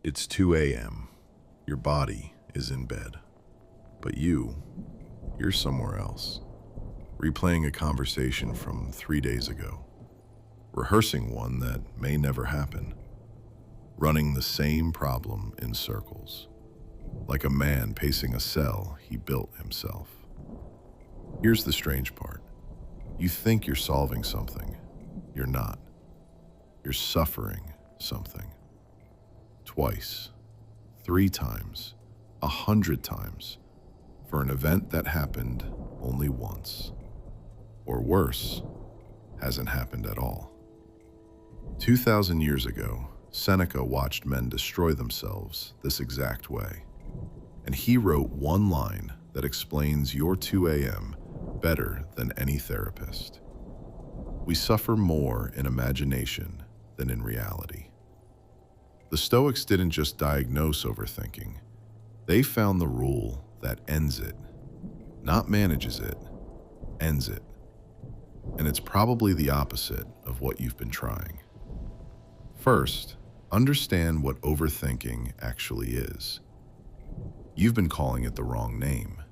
It's 2 a.m. Your body is in bed, but you're somewhere else, replaying a conversation from 3 days ago, rehearsing one that may never happen, running the same problem in circles, like a man pacing a cell he built himself. Here's the strange part. You think you're solving something. You're not. You're suffering something. Twice, 3 times, 100 times, for an event that happened only once. Or worse, hasn't happened at all. 2,000 years ago, Seneca watched men destroy themselves this exact way. And he wrote one line that explains your 2 a.m. better than any therapist. We suffer more in imagination than in reality. The Stoics didn't just diagnose overthinking. They found the rule that ends it, not manages it, ends it. And it's probably the opposite of what you've been trying. First, understand what overthinking actually is. You've been calling it the wrong name.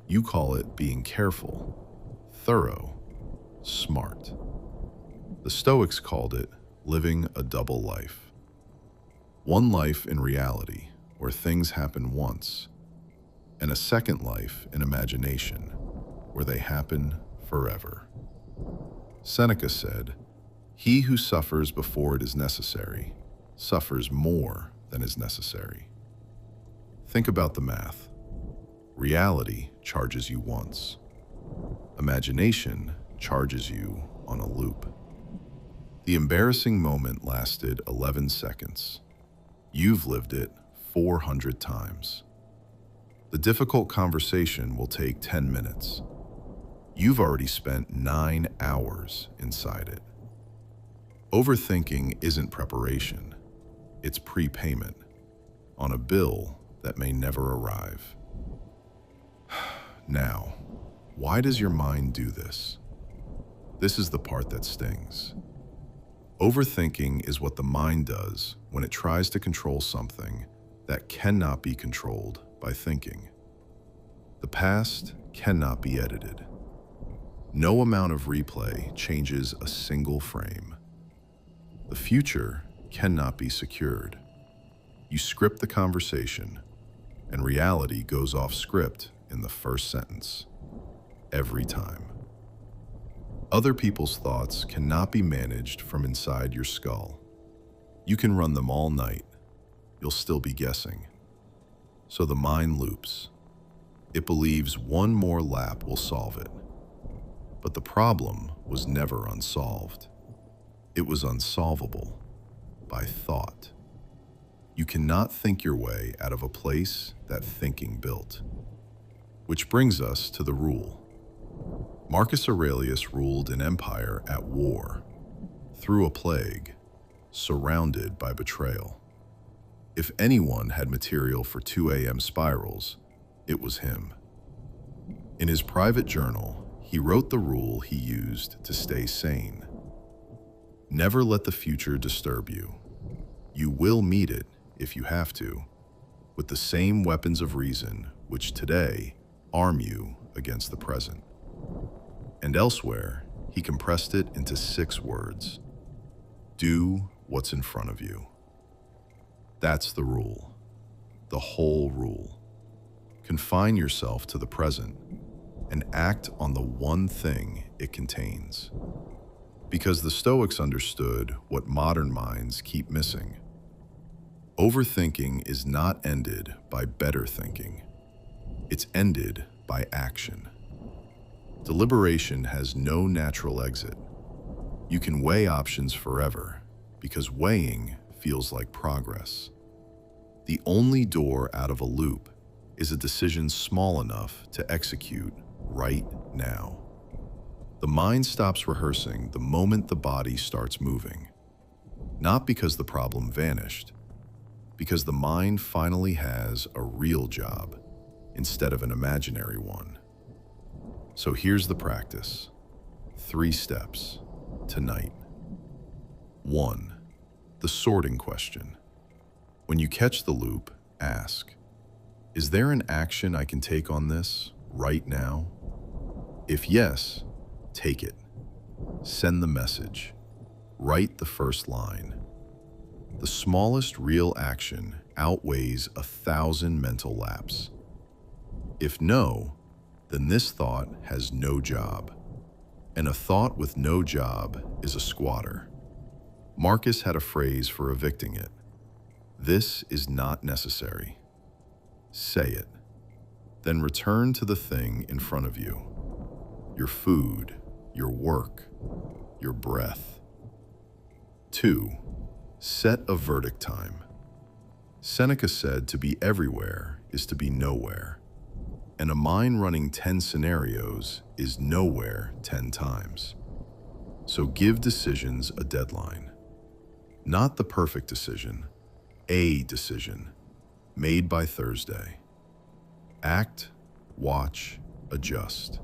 You call it being careful, thorough, smart. The Stoics called it living a double life. One life in reality, where things happen once, and a second life in imagination, where they happen forever. Seneca said, "He who suffers before it is necessary, suffers more than is necessary." Think about the math. Reality charges you once. Imagination charges you on a loop. The embarrassing moment lasted 11 seconds. You've lived it 400 times. The difficult conversation will take 10 minutes. You've already spent 9 hours inside it. Overthinking isn't preparation. It's prepayment on a bill that may never arrive. Now, why does your mind do this? This is the part that stings. Overthinking is what the mind does when it tries to control something that cannot be controlled by thinking. The past cannot be edited. No amount of replay changes a single frame. The future cannot be secured. You script the conversation, and reality goes off script in the first sentence, every time. Other people's thoughts cannot be managed from inside your skull. You can run them all night. You'll still be guessing. So the mind loops. It believes one more lap will solve it. But the problem was never unsolved. It was unsolvable by thought. You cannot think your way out of a place that thinking built. Which brings us to the rule. Marcus Aurelius ruled an empire at war, through a plague, surrounded by betrayal. If anyone had material for 2 a.m. spirals, it was him. In his private journal, he wrote the rule he used to stay sane. Never let the future disturb you. You will meet it, if you have to, with the same weapons of reason which today arm you against the present. And elsewhere, he compressed it into 6 words. Do what's in front of you. That's the rule. The whole rule. Confine yourself to the present and act on the one thing it contains. Because the Stoics understood what modern minds keep missing. Overthinking is not ended by better thinking. It's ended by action. Deliberation has no natural exit. You can weigh options forever because weighing feels like progress. The only door out of a loop is a decision small enough to execute right now. The mind stops rehearsing the moment the body starts moving. Not because the problem vanished, because the mind finally has a real job instead of an imaginary one. So here's the practice. 3 steps tonight. 1. The sorting question. When you catch the loop, ask, is there an action I can take on this right now? If yes, take it. Send the message. Write the first line. The smallest real action outweighs 1,000 mental laps. If no, then this thought has no job. And a thought with no job is a squatter. Marcus had a phrase for evicting it. This is not necessary. Say it. Then return to the thing in front of you. Your food, your work, your breath. 2. Set a verdict time. Seneca said to be everywhere is to be nowhere. And a mind running 10 scenarios is nowhere 10 times. So give decisions a deadline. Not the perfect decision, a decision, made by Thursday. Act, watch, adjust.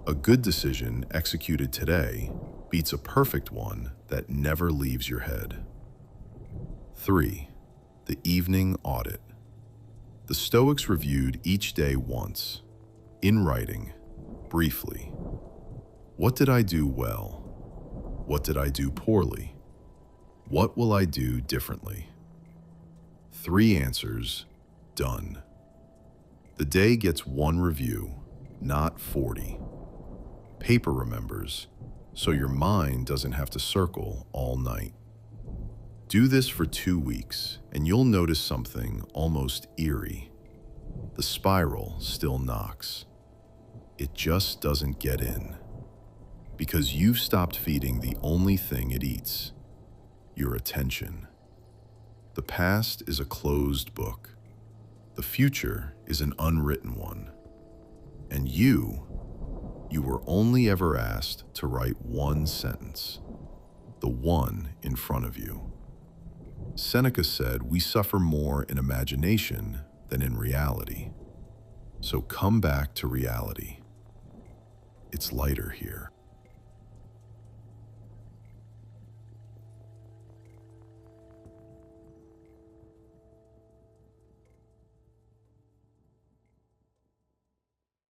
A good decision executed today beats a perfect one that never leaves your head. 3. The evening audit. The Stoics reviewed each day once, in writing, briefly. What did I do well? What did I do poorly? What will I do differently? 3 answers, done. The day gets 1 review, not 40. Paper remembers, so your mind doesn't have to circle all night. Do this for 2 weeks, and you'll notice something almost eerie. The spiral still knocks. It just doesn't get in. Because you've stopped feeding the only thing it eats, your attention. The past is a closed book. The future is an unwritten one. And you were only ever asked to write 1 sentence, the one in front of you. Seneca said we suffer more in imagination than in reality. So come back to reality. It's lighter here.